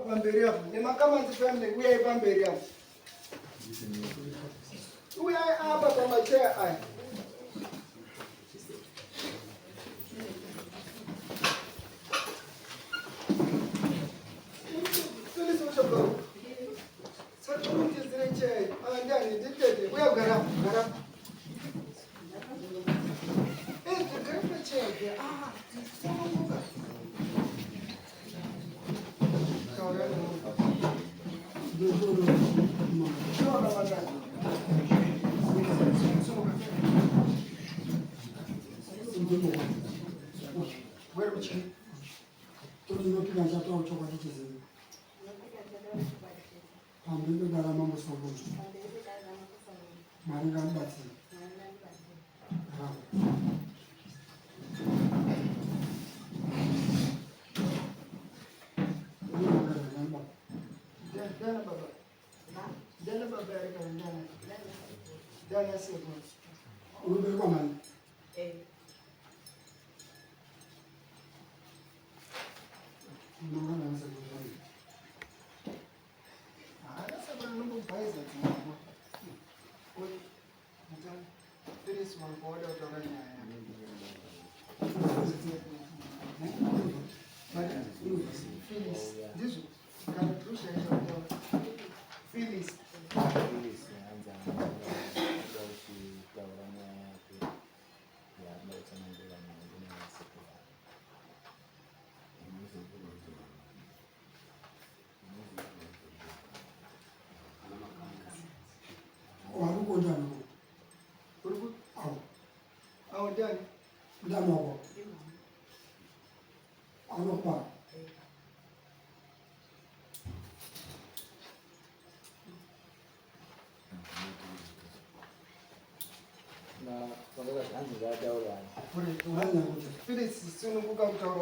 pamberi apo nemakamanzi family uyai pamberi apo uyai apa pamacheya aya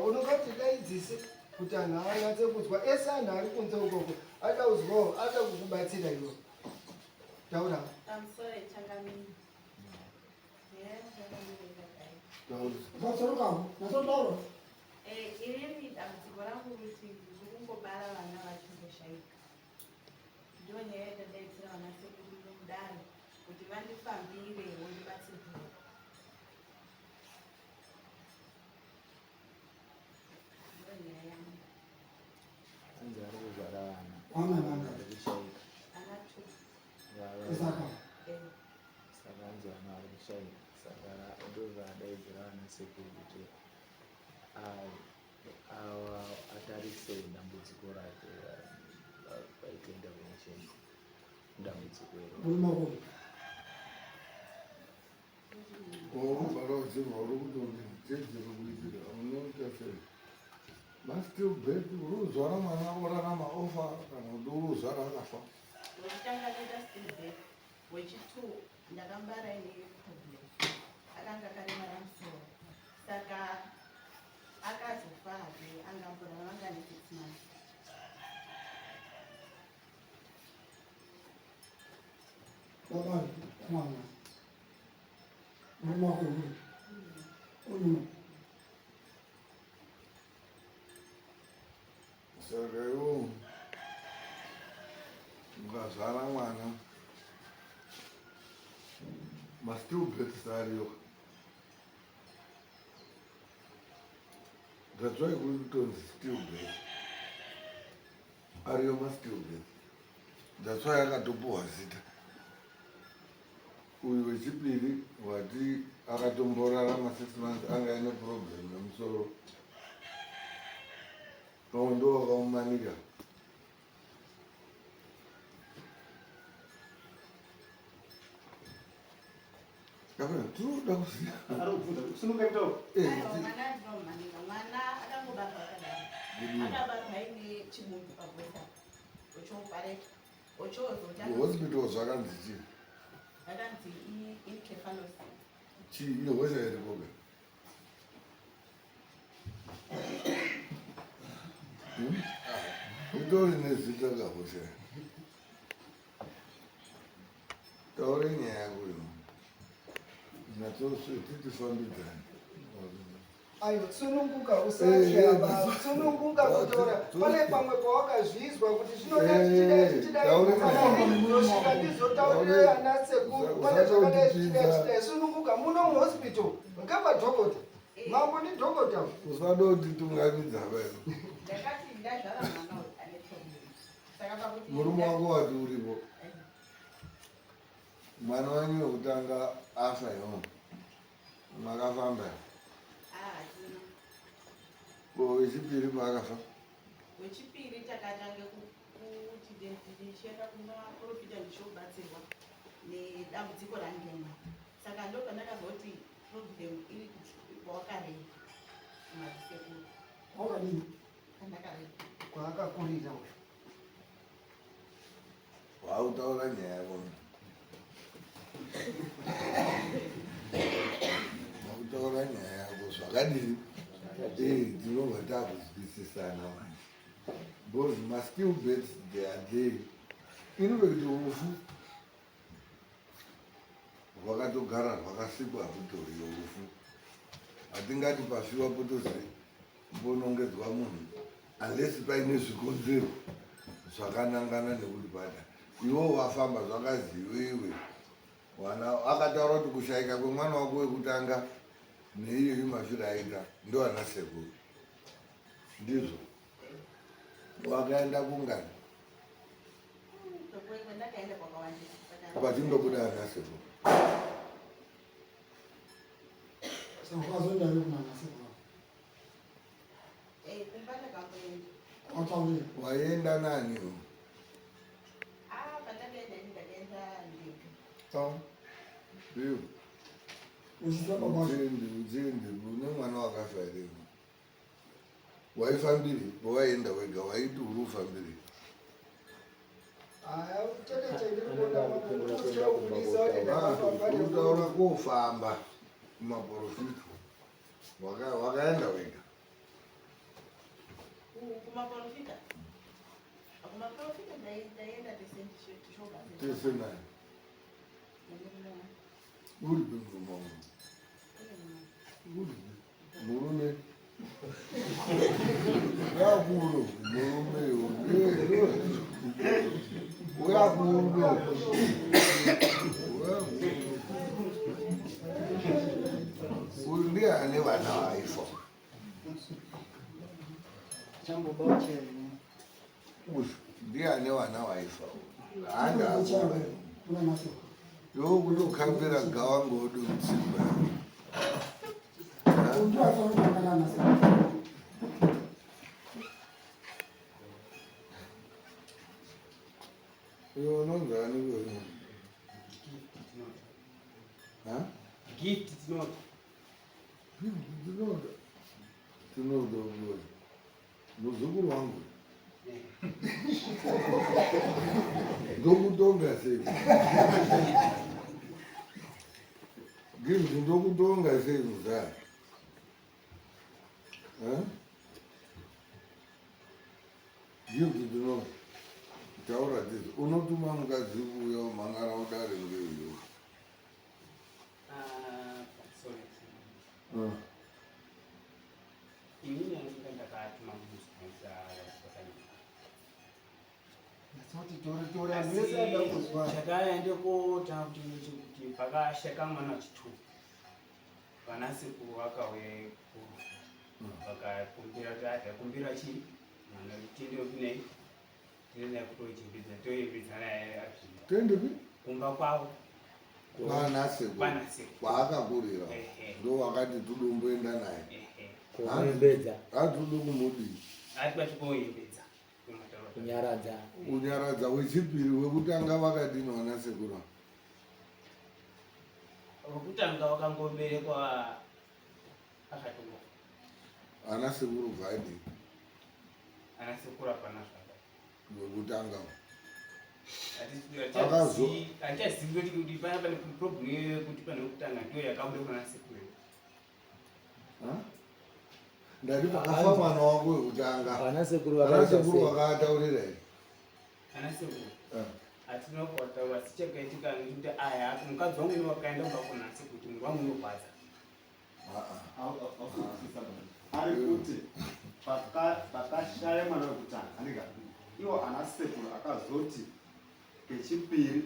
unokati daidzise kuti anhu anyatse kunzwa ese anhu ari kunze ukoko ada kuzwawo ada kukubatsira iwo taura inini dambudziko rangu kuti zvikungobara vana vachimboshaika ndo nyaya yadadaitsira vana sekuru mudare kuti vandifambire vondibatsirwa ndo nyaya yangu anzi ari kuzvara vana ari kushaika ana tu saka saka anzi vana ari kushaika saka ndozvaadaidzira vana sekuru kuti awa atarise dambudziko rake paite intervention dambudziko iro urimako Barozima uri kutodzedzera kuitira unoita sei mastill bet uruzvara mwana orarama ofa kana kuti uruzvara akafa wechitanga ndaita stillbirth wechi2 ndakambara ine problem akanga karemara musoro saka akazofa hake angambora vanga ne 6 months babari mwana urimako urimo saka iwo mukazvara mwana mastill bet ariyo that's why kuri kutonzi still bet ariyo mastill bet that's why akatopuhwa zita uyu wechipiri wati akatomborarama 6 months anga ine problem yemusoro pamwe ndo wakamumanika kapena tinoda kuziva mwana akangobarwa akadaro akabarwa ine chibumbu pabwesa ochopareka ochozotanga hospital zvakanzi chii akanzi inkefalos chii ine hosha iri koga itori nezita kahosha taure nyaya yangu ino natsoswe titifambidzani ayo sununguka usatya baba sununguka kutora pane pamwe pawakazvizwa kuti zvinodachichidaiosvika ndizotaurire ana sekuru pane zvakadai zvichidaichidai sununguka muno muhospital ngemadhokota mambo ni dhokota usadoti tungamidza venu ndakati ndazvara mwana ane problem saka pakuti murume wako wati uripo mwana wanyu wekutanga afa imo makafamba hatina wechipiri maakafa wechipiri takatange kuti ndichienda kumaprofita ndichobatsirwa nedambudziko rangema saka ndo pandakabva kuti problem iri wakarei kumadzisekuru wakadini pandakarei kwaakakurira wautaura nyaya yako wautaura nyaya yako zvakadini tinobva takuzwisisana manje because maskill bets they are there inove kuti ufu hwakatogara hwakasikwa hakutoriyo ufu hatingati pasviwa potozi mbonongedzwa munhu unless paine zvikonzero zvakanangana nekuti pada iwo wafamba zvakaziwiwe wana akataura kuti kushayika kwemwana wako wekutanga neiyoyi mashure aita ndo ana sekuru ndizvo wakaenda kungani ndakaenda kwakawandisa kwachindobuda ana sekuru sakazoendayo kunanasekuru kumba ndakamboenda wataurira waienda nani pandakaenda ndakaenda ndega iyo uchita baba uzendi une mwana wakafa here waifambiri pawaienda wega waiti uri ufambiri aya tete chendirikuona utaura kofamba kumaprofita wakaenda wega kumaprofita ndaienda tese nani uri pemvuma uri murume yakuro murume uyakuro uyu ndiye ane vana vaifa uyu ndiye ane vana vaifa handa kunanasekuru yokutokambira gawa ngodo mutsimba undiwafanaaanasekuru iwe unonzani kwenyu gift tinoda tinoda muzukuru wangu ndokutonga sei gift ndokutonga sei muzaya gift tinoda tauratidza unotuma mukadzi uya mangara udare ngeiyo inini yange ndakatuma kumusaisa chakaendekota kuti pakasheka mwana wachitu vana sekuru vakauye vakakumbira kuti adakumbira chii mwana tindopinei tinenai kutochimbidza toimbidza naye tendepi kumba kwavo vana sekuru kwaakakurira ndo wakati tudomboenda naye kuembedza hatudo kumudi ati batikoembedza kunyaradza wechipiri wekutanga vakadini vana sekuru wekutanga wakangoberekwa akatongo ana sekuru vadi ana sekuru apana zvada wekutanga hatichazivi kuti pana pane problem yekuti pane wekutanga ndiyo yakabuda kuna sekuru ndati pakafa mwana wako wekutanga ana sekuru vakataurira here ana sekuru hatinokwataura sichakaitika nekuti aya mukadzi wangu wakaenda kuba kuna sekuru kuti mwiri wangu unorwadza ari kuti pakashaya mwana wekutanga anenge iwo ana sekuru akazoti wechipiri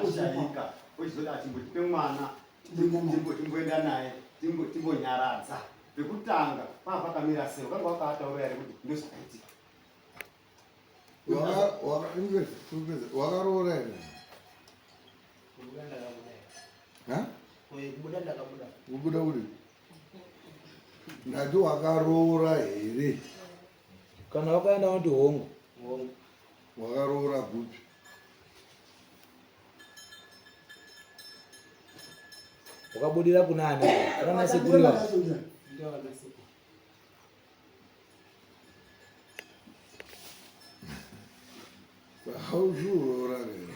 ashayika ochizoti achimbotipe mwana timboenda naye timbonyaradza. Pekutanga pakamira sei wakanga wakataura ere kuti ndozvakaitika? Wakaroora ere? Kubuda uri? Ndati wakaroora here? Kana wakaenda kuti hongo? Wakaroora kupi? Wakabudira kuna ana? Kana sekuru wako? Ndio wana sekuru. Hauzviroora here?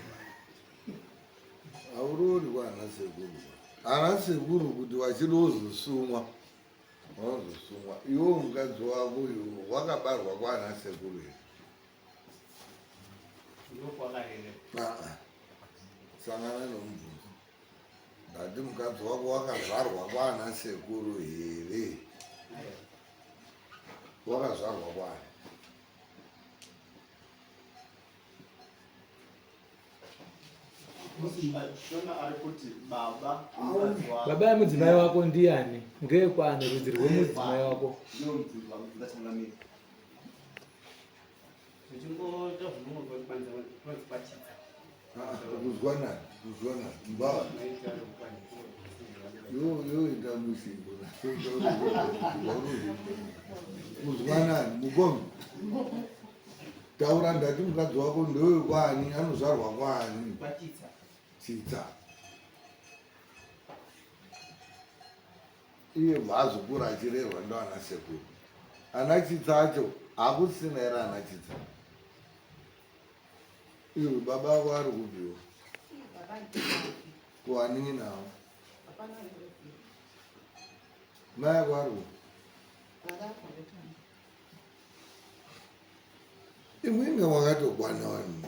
Hauroori kwaana sekuru. Ana sekuru kuti wachida uzosumwa wanozosumwa. Iwo mukadzi wako iwo wakabarwa kwaana sekuru here? Sangana nomubvunzo. Ndati mukadzi wako wakazvarwa kwaana sekuru here? Wakazvarwa kwaani? Shona ari kuti baba Baba yemudzimai wako ndiani? Ngeekwani rudzi rwemudzimai wako? ndiwo mudzimai wangu ndachangamira. Zvichingoita zvinongwa kukwanisa kunozipachidza. Kuzwa nani? Kuzwa nani? Mbava? Yo ita mushingo. Kuzwa nani? Mugomi? Taura ndati mukadzi wako ndewe kwani? Anozvarwa kwani? Chitsa. Iye mhazokura achirerwa ndoana sekuru. Ana Chitsa acho hakusina ere ana Chitsa? Iwe baba wako ari kubviwa? Kuwaningi nawo? Mai ako ari ku? Imwinga wakatokwana vanhu.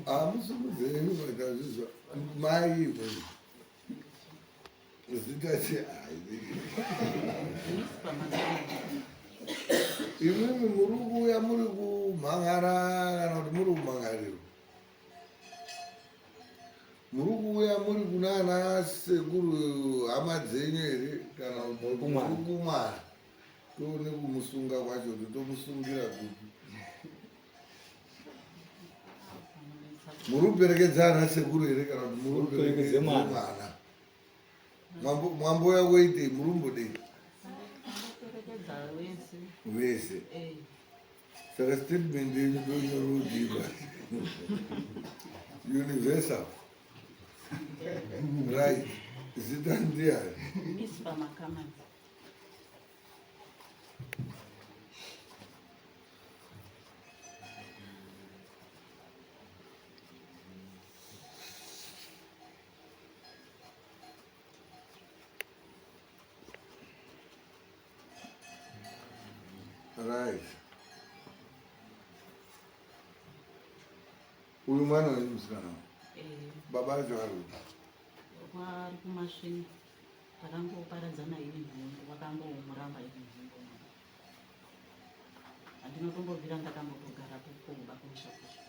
Hamusumudzeni matazvizwa. Mai imweni. Zitati imwimi muri kuuya muri kumhangara kana kuti muri kumhangarirwa? Muri kuuya muri kunana sekuru hama dzenyu here kana muri kumwana? Toone kumusunga kwacho kuti tomusungira kupi? Muri kuperekedza ana sekuru here kana kuti muri kuperekedza mwana? Mwambo yako itei? Muri kumbodei? Vese. Saka statement yenyu ndonyorodziva. Universal. Right. Zita ndiani? Right. Uyu mwana wenyu musikana? Baba acho ari kuti? Vari kumasvini. Takangoparadzana iri nzvimbo, vakangomuramba iri nzvimbo. Handinotombobvira ndakambotogara kuba kumushakusha.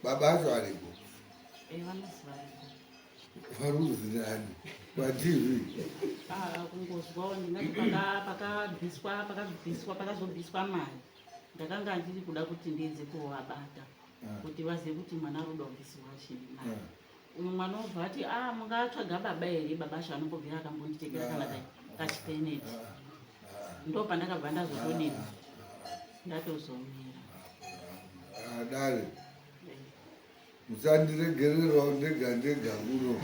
Baba acho ariko? Vanozi variko. Varuzi nani? PaTV? Kungozwawo ndingati pakazobviswa mari. Ndakanga ndiri kuda kuti ndiedze kuvabata kuti vazive kuti mwana aroda kubvisirwa chii mari. Umwe mwana obva ati mungatsvaga baba here? Baba acho anombobvira akambonditekera kana kachipeneti. Ndo pandakabva ndazotodini ndatozomira. Dare musandiregererawo ndega ndega muno.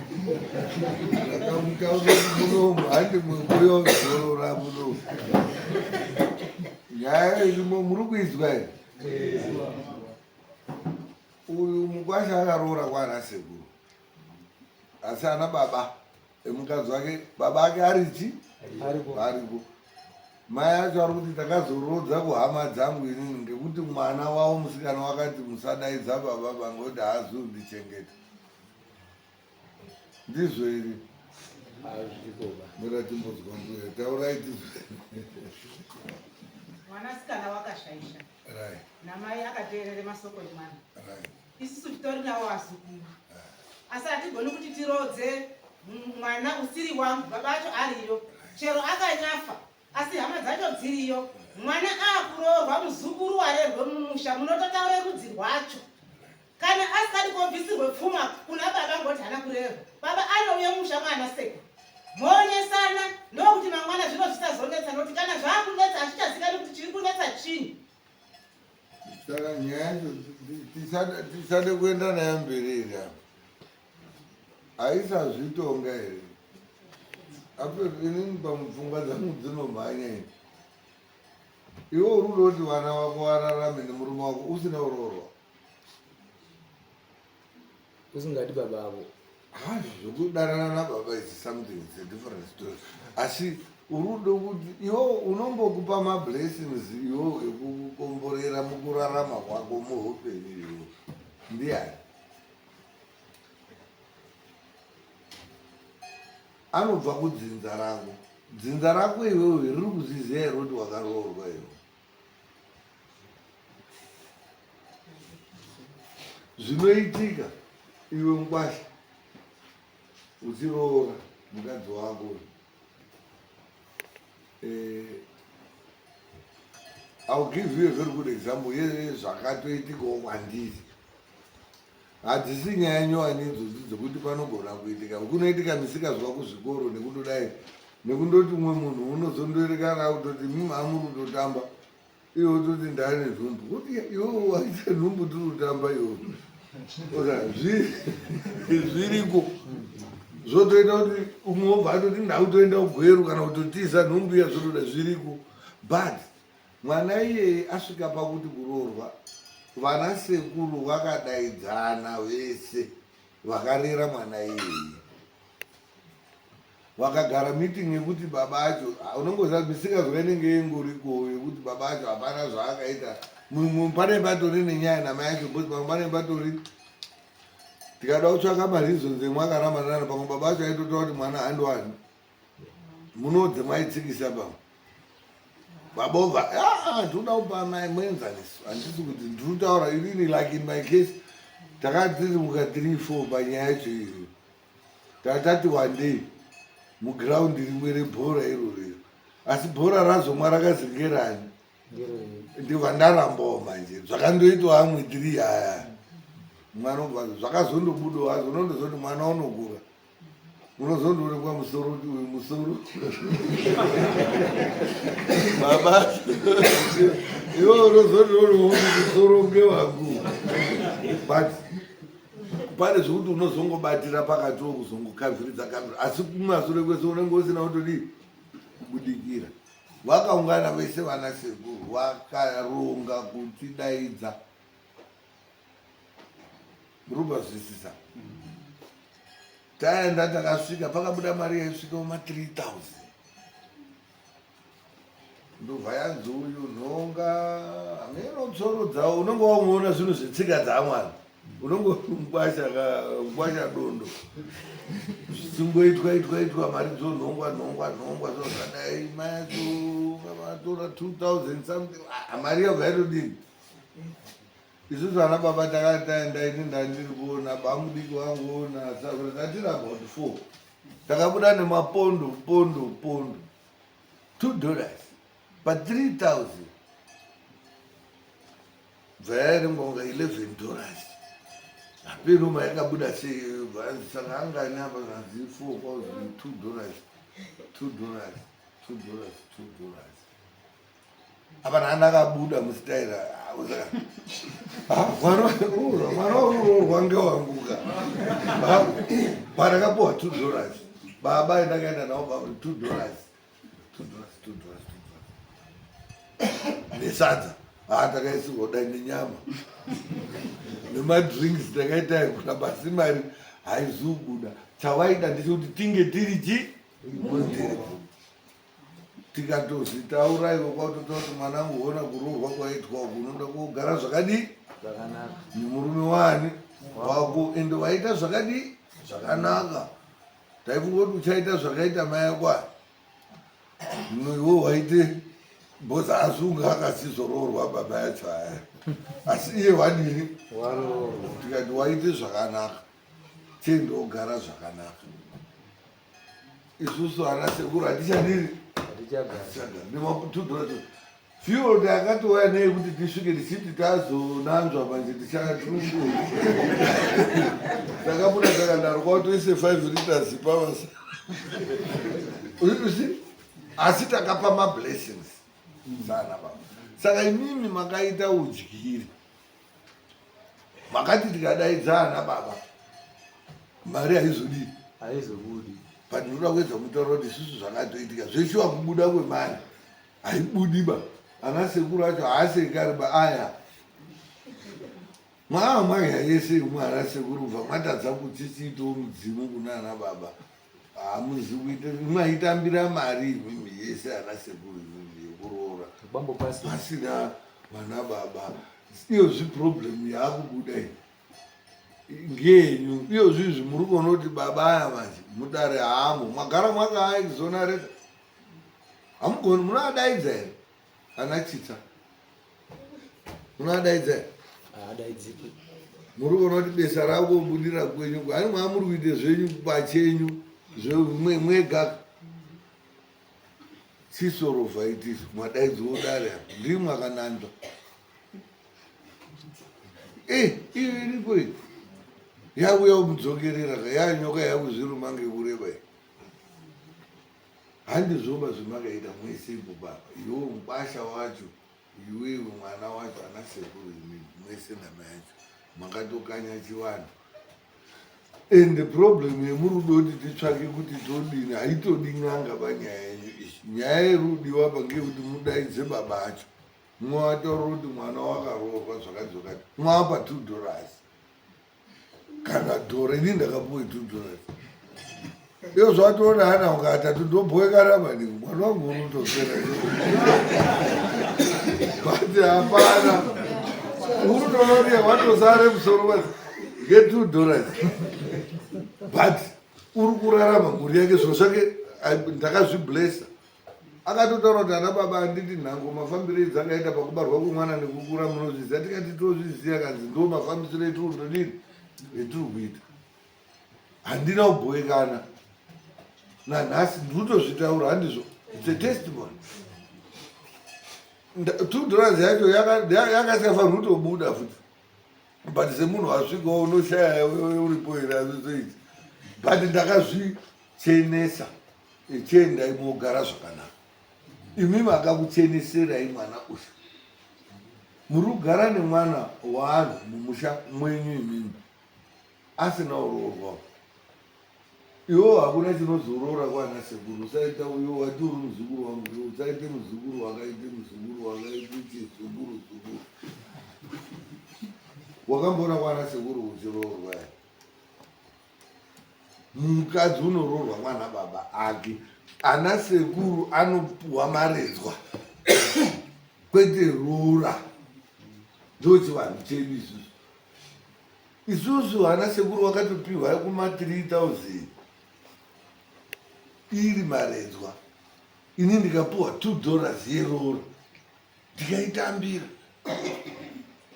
Ndakamutaura kuti munomu handi mwebuyo zorora munomu. Nyaya irimo muri kuizwa here? Uyu mukwasha akaroora kwaana sekuru. Asi ana baba emukadzi wake, baba ake arichi? Ariko. mai acho ari kuti takazorodza kuhama dzangu inini ngekuti mwana wavo musikana wakati musadaidza baba bangoti haazondichengeta. Ndizvo iri azvikoba mira timbozwa mbuya taurai tizvo. Mwanasikana wakashaisha Right, namai akateerere masoko emwana. right. Isusu titori nawo azukuru asi hatigoni kuti tirodze mwana usiri wangu baba acho ariyo chero akanyafa asi hama dzacho dziriyo. Mwana aakuroorwa muzukuru arerwe mumusha munototaure rudzi rwacho. Kana asikadi kobvisirwe pfuma kuna baba ngoti hana kurerwa, baba anouye musha mwana seko moonyesana ndokuti mangwana zvino zvisazonetsa nokuti kana zvaakunetsa hazvichazikani kuti chiri kunetsa chini. Saka nyaya yacho tisade kuenda nayo mberi iri apa haisazvitonga here apo inini pamupfungwa dzangu dzinomhanya ini. Iwe uri kutoti vana vako vararame nemurume wako usina urorwa usingadi baba avo hazvo zvokudanana nababa is something, it's a different story. Asi urudo kuti iwo unombokupa mablessings iwo ekukukomborera mukurarama kwako muhupenyu iwo ndiani anobva kudzinza rako. Dzinza rako iwewe riri kuziziya here kuti wakaroorwa iwo. Zvinoitika iwe Ngwasha uchiroora mukadzi wako I'll give you a very good example yezvakatoitikawo kwandiri. Hadzisi nyaya nyowani idzodzo dzokuti panogona kuitika kunoitika misikazwa kuzvikoro nekundodai nekundoti umwe munhu unozondoerekana kutoti hamuri kutotamba iwe utoti ndane nhumbu kuti iwe waita nhumbu tiri kutamba iwe zviriko zvotoita kuti umwe wobva atoti ndakutoenda kugweru kana kutotiza nhumbu iya zvotoda zviriko. But mwana iyeye asvika pakuti kuroorwa vana sekuru vakadaidzana vese vakarera mwana iyeye vakagara meeting yekuti baba acho unongoziva misikazwa inenge yengoriko yekuti baba acho hapana zvaakaita pane patori nenyaya namai acho bcause pamwe pane patori tikada kutsvaka mareasons emwakaramanana pamwe baba acho aitotaura kuti mwana handowani munodze maitsikisa pamwe baba obva ndinoda kupa mai muenzaniso handisi kuti ndiri kutaura inini like in my case takatirimuka 3-4 panyaya yacho iyo tatati one day mugraundi rimwe rebhora irorero asi bhora razomwa rakazingerani ndibva ndarambawo manje zvakandoitwa hamwe 3 haya mwana obva zvakazondobudawo hazo unondozoti mwana unokura unozondoonekwa musoro kuti uyu musoro baba iwe unozondoonewa kuti musoro ngewangu but pane zvokuti unozongobatira pakatiwo kuzongokavhiridza kavhiri asi kumashure kwese unenge usina kutodi kubudikira. Vakaungana vese vana sekuru vakaronga kutidaidza murikuzwisisa. Taenda takasvika pakabuda mari yaisvikawo ma3000 ndobva yanzi uyu nhonga hameno tsoro dzawo unonge wamuona zvinhu zvetsika dzaamwana unonge ngwasha dondo zvisingoitwa mari dzonhongwa zvozadai mayacho vatora 2000 something mari yabva yatodini. Isusu ana baba takataenda ini ndandiri kuona bamudiki wanguona tatiri about 4 takabuda nemapondo $2 but 3000 bvayaringonga $11 apiruma yakabuda sei saka angani apa zvanzi 4,000 $2 apa nani akabuda musitaira mwana waurorwa ngewanguka pandakapuwa $2 baba ndakaenda nawo baba $2 nesadza takaisirwa dai nenyama nemadrinks takaita ekuta basi mari haizubuda chawaida ndechekuti tinge tiri tikatozitauraiwo kwatototi mwanangu ona kuroorwa kwaitwa unoda kugara zvakadii zvakanaka nemurume wani wako ende waita zvakadii zvakanaka. Taifunga kuti uchaita zvakaita mai yako zvino iwo waite bhozi asunga akasizoroorwa baba yacho aya asi iye wadini waroorwa tikati waite zvakanaka chendogara zvakanaka. Isusu ana sekuru hatichadiri hatichagara nemaputudhoto fyuro takatouya nei kuti tisvike tichiti tazonanzva manje tichakatungu takabuda takadaro kwatoise 5 liters pavasa usi asi takapa mablessings sana baba. Saka imimi makaita udyiri makati tikadaidza ana baba mari haizodii haizobudi patinoda kuedza kutaura kuti isusu zvakatoitika zveshuwa kubuda kwemari haibudiba. Ana sekuru acho haasekariba aya mwaamwaya yese imwe ana sekuru bva mwatadza kuchisiitawo mudzimu kuna ana baba hamuzi kuita mwaitambira mari imimi yese ana sekuru imimi yekuroora pasina vana baba. Iyo zviproblemu yaakubuda ngenyu iyo zvizvi muri kuona kuti baba aya manje mudare hamo mwagara mwakaizona rega hamugoni munoadaidza here ana chita munoadaidza here haadaidziki muri kuona kuti besa rakobudira kwenyu hani mwamuri kuite zvenyu pachenyu zvemwega chisorovhaitis mwadaidziwo dare ndiri mwakananzva iyo iripo iyi yakuya kumudzokerera yanyoka yakuzviruma ngekureba iyi handizvoba zvemakaita mwesebo baba iwo mubasha wacho iwewe mwana wacho ana sekuru imimi mwese nama yacho makatokanya chivanhu and problem yemurudo kuti titsvake kuti todini haitodi n'anga panyaya yenyu izvi. Nyaya yerudiwa pa ngekuti mudaidze baba acho mwataura kuti mwana wakaroorwa zvakadzokati mwapa $2 kana dhora ini ndakapuwe $2 iyo zvatoona hana ungatatu ndobhowekana maningi mwana wangu unotopera bati hapana urutonoria watosare musoro wati nge$2 but uri kurarama mhuri yake zviro zvake ndakazviblesa. Akatotaura kuti ana baba handiti nhango mafambiro edzakaita pakubarwa kwemwana nekukura munozviziva tikati tozviziva kanzi ndo mafambisiro etiri kuita handina kubhowekana nanhasi ndikutozvitaura handizvo its a testimony. $2 yacho yakasikafanira kutobuda futi but semunhu wasvikawo unoshaya uripo here azvizoiti but ndakazvichenesa echendai mogara zvakanaka. Imimi akakucheneserai mwana uyu muri kugara nemwana waanhu mumusha mwenyu imimi asina uroorwa iwo hakuna chinozoroora kwana sekuru usaita uyo wati uri muzukuru wangu usaite muzukuru wakaite muzukuru wakaite chizukuru wakamboona kwana sekuru uchiroorwa here mukadzi unoroorwa mwana baba ake. Ana sekuru anopuwa maredzwa kwete rura ndochivanhu chedu isusu ana sekuru wakatopiwa kuma$3,000 iri maredzwa ini ndikapuwa $2 yerora ndikaitambira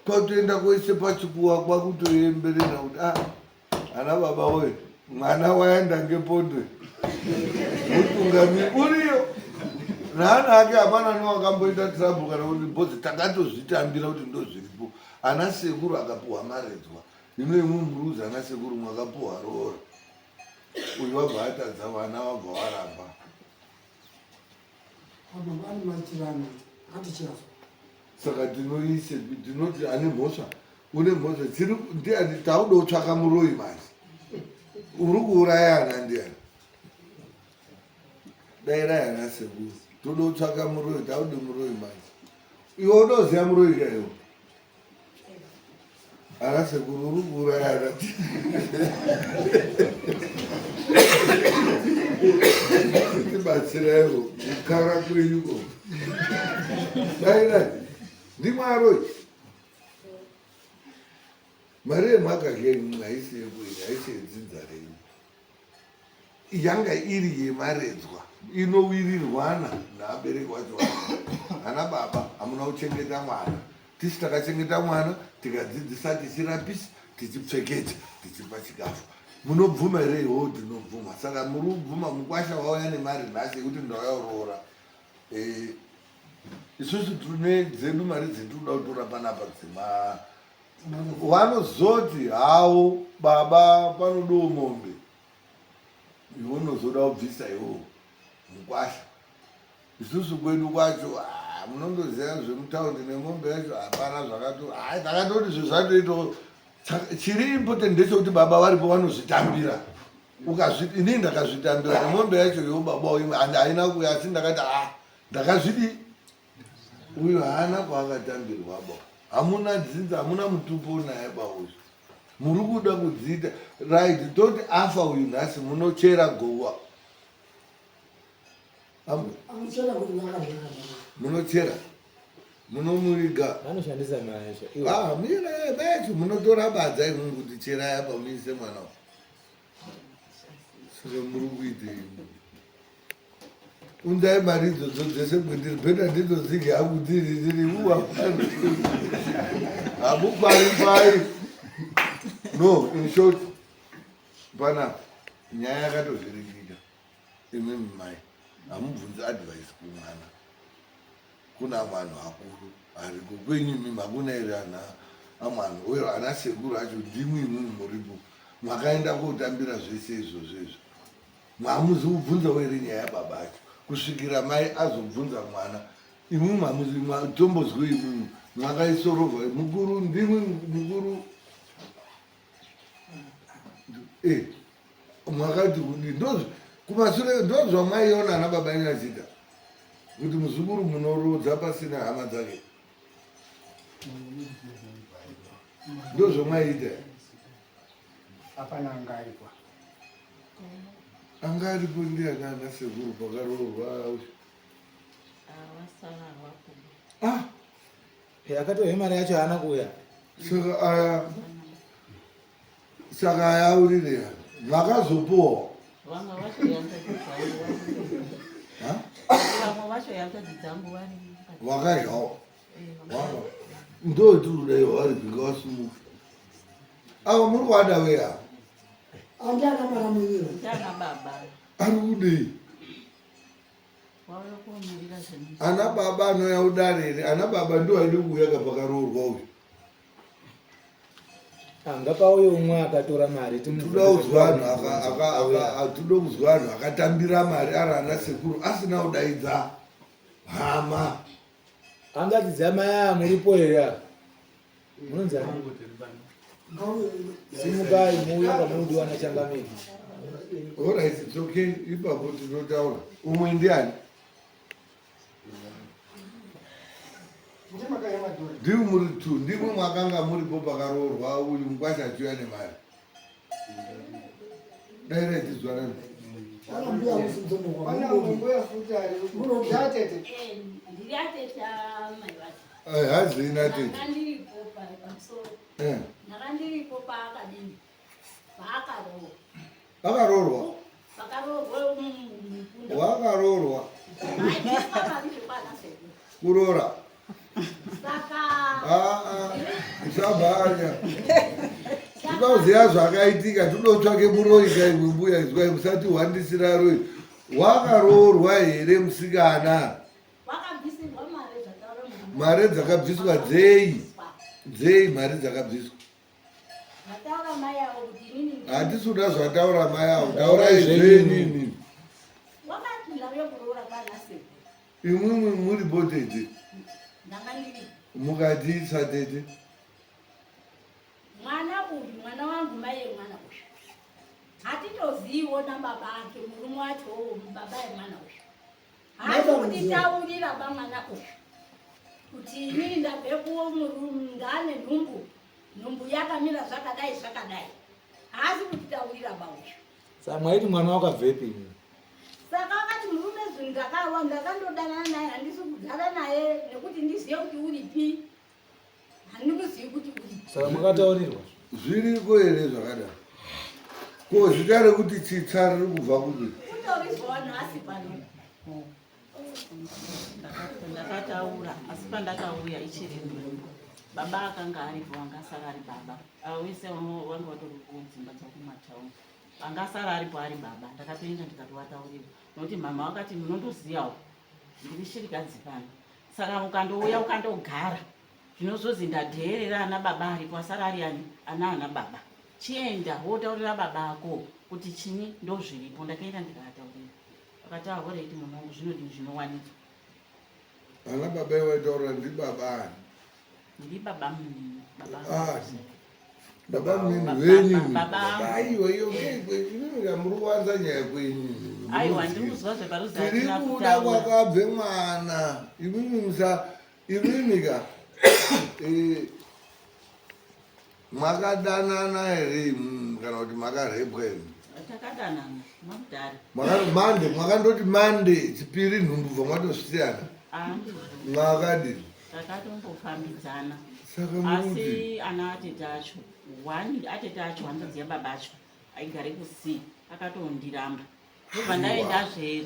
kwatoenda kwese pachikuwa kwakutoemberera kuti ana baba we mwana waenda ngepondwe mutungamiri uriyo naana ake hapana newakamboita trouble kana kuti bhozi takatozvitambira kuti ndo zviripo. Ana sekuru akapuwa maredzwa ino imwe muruzi ana sekuru mwakapuwa rora uyu wabva atadza vana wabva waramba abangani maitirano hatichazwa saka tinoise tinoti ane mhosva une mhosva tiri ndiani tauda kutsvaka muroi manje uri kuuraya ana ndiani dairai ana sekuru toda kutsvaka muroi taude muroi manje iwe unoziva muroi kaiwo ana sekuru uri kuuraya ana batsirayo kukara kwenyuko daina ndimwaro mari yemhaka kenyu haisi yekuini haisi yedzinza renyu yanga iri yemaredzwa inowirirwana naabereki wacho hana baba hamuna kuchengeta mwana tisi takachengeta mwana tikadzidzisa tichirapisa tichipfeketa tichipa chikafu munobvuma here iwo ndinobvuma saka muri kubvuma mukwasha wauya nemari nhasi yekuti ndauyaurora isusu tune dzedu mari dzetinoda kutora panapa dzema vanozoti hawo baba panodowo mombe iwe unozoda kubvisa iwo mukwasha isusu kwedu kwacho munondoziva zvemutaundi nemombe yacho hapana zvakatoti zvo zvatoitawo chiri important ndechekuti baba varipo vanozvitambira inini ndakazvitambira nemombe yacho iwo baba haina kuya asi ndakati ndakazvidi uyu haana kwaakatambirwa ba hamuna dzinza hamuna mutupo naye bauyu muri kuda kudziita right toti afa uyu nhasi munochera gowa munochera munomuriga vanoshandisa mayacho mire mayacho munotora badza imwe kuti chera yapa muise mwana saka muri kuitei undai mari idzodzo dzese kwendiri peta nditozige hangu dziri uwapano hamukwarifai no in short panapa nyaya yakatozviringika imwe mumai hamubvunzi advice kumwana kuna mwanhu akuru ariko kwenyu mimi hakuna here ana amwanhu uyo ana sekuru acho ndimwi imwimwi muripo mwakaenda kotambira zvese izvozvo izvo mwamuzi kubvunza were nyaya yababa acho kusvikira mai azobvunza mwana imwimwi mwamuzi tombozwe imwimwi mwakaisorovha mukuru ndimwi mukuru mwakati kudi kumashure ndozvamaiona ana baba enyu achiita kuti muzukuru munorodza pasina hama dzake ndozvamaiita hapana angaripo angaripo ndiakana sekuru pakaroorwa akatohe mari yacho haana kuuya saka ayaurireya makazopowa vamwe vacho yangadzidzamu vari wakadyawo ndotirudai wari bhinga wasumuka ava muri kuada weya andiana maramuiro ndiana baba ari kudei wauya kuomirira zvinhu ana baba anoya udarere ana baba ndo aide kuuya kapakaroorwa uyu angapauye umwe akatora mari toda kuzwa anhu akatambira mari ari ana sekuru asina kudaidza hama angadzidza maya muripo here munonzani simukai muuye pamunodiwa nachangamiri alright it's okay ipapo tinotaura umwe ndiani ndiri muri two ndimwe mwakanga muripo pakaroorwa uyu mukwasha achiuya nemari dairaitizwanani hazina tete ndakandiripo paakadini akaroorwa wakaroorwa kuroora usabhanya tikauziva zvakaitika todotsvake muroika imwe mbuya izwai musati wandisira roi wakaroorwa here musikana mari dzakabviswa dzei mari dzakabviswa hatisi kuda zvataura mai avo taurai zvenini imwimwi muripo tete mukatiisa tete mwana uyu mwana wangu maye mwana uyu hatitozivo nababa ake murume wacho baba yemwana uyu hati kutitaurira bamwana uyu kuti inini ndabve kuwo ndane nhumbu yakamira zvakadai zvakadai haasi kutitaurira bauyu sa mwaiti mwana wakabvepi saka akati murume ndakandodana naye handisi kugara naye nekuti ndizive kuti uripi handikuzivi kuti uripi. Saka makataurirwa zviriko here zvakadaro? Ko zita rekuti chitsa riri kubva kuti kutaurizwawo nhasi pano. Ndakataura asi pandakauya ichiri ndumbu baba akanga aripo angasara ari baba vese vanga vatori kudzimba dzakumatauni angasara aripo ari baba. Ndakatoenda ndikatowataurira nokuti mama wakati munondoziyawo ndiri shirikadzi pano, saka mukandouya ukandogara zvinozozi ndadheerera ana baba aripo asara ari ana baba. Chienda wotaurira baba ako kuti chini ndozviripo. Ndakaenda ndikataurira akataura kuti mama wangu zvinodii zvinowanidzwa. ana baba iwaitaura ndi baba ani? Ndiri baba munini. Baba munini venyu? Aiwa iyo ngekwenyu muri kuwanza nyaya kwenyu. Aiwa ndikuzwa zveparuzi tiri kuda kwakabve mwana imimi ka mwakadanana here kana kuti makarepwa here? Takadanana makudhara. Mwakandoti mande chipiri nhumbu bva mwatosiyana? Mwakadini? Takatombofambidzana asi ana atete acho atete acho handodziya baba acho aigare kusii akatondiramba ndobva ndaendazve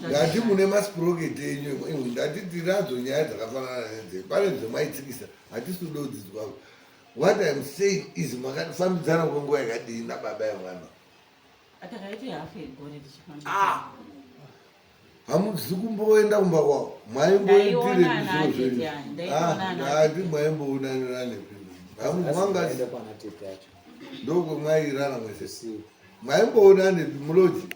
ngati mune masipuroketi enyu ndati tinadzo nyaya dzakafanana nedzei pane dzemaitsikisa hatisi kuda kudzidzwako. What I'm saying is makafambidzana kwenguva yakadini nababa yemwana? takaiti hafu yegore tichifambidzana. Hamuzi kumboenda kumba kwavo? Mwaimboitire zvinhu zvenyu? Ndati mwaimboonanirane mwangati ndokwemwairana mwese? Mwaimboonane muloji?